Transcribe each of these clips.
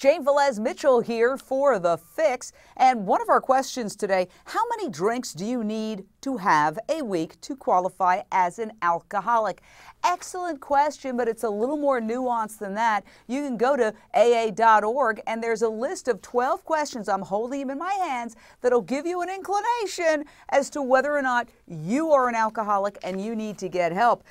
Jane Velez Mitchell here for The Fix. And one of our questions today, how many drinks do you need to have a week to qualify as an alcoholic? Excellent question, but it's a little more nuanced than that. You can go to AA.org and there's a list of 12 questions, I'm holding them in my hands, that'll give you an inclination as to whether or not you are an alcoholic and you need to get help.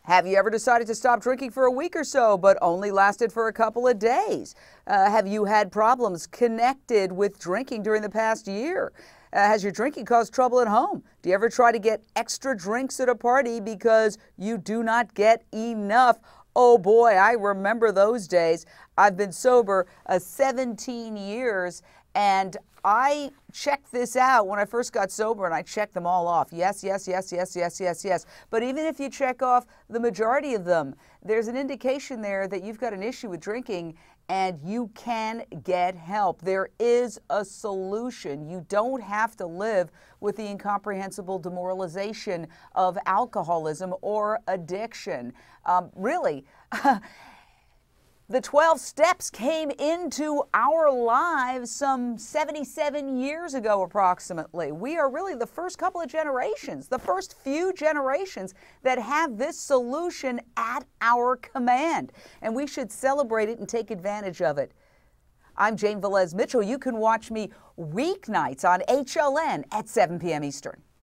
Have you ever decided to stop drinking for a week or so, but only lasted for a couple of days? Have you had problems connected with drinking during the past year? Has your drinking caused trouble at home? Do you ever try to get extra drinks at a party because you do not get enough? Oh boy, I remember those days. I've been sober 17 years, and I checked this out when I first got sober, and I checked them all off. Yes, yes, yes, yes, yes, yes, yes. But even if you check off the majority of them, there's an indication there that you've got an issue with drinking and you can get help. There is a solution. You don't have to live with the incomprehensible demoralization of alcoholism or addiction. Really, the 12 steps came into our lives some 77 years ago approximately. We are really the first couple of generations, the first few generations that have this solution at our command. And we should celebrate it and take advantage of it. I'm Jane Velez Mitchell. You can watch me weeknights on HLN at 7 p.m. Eastern.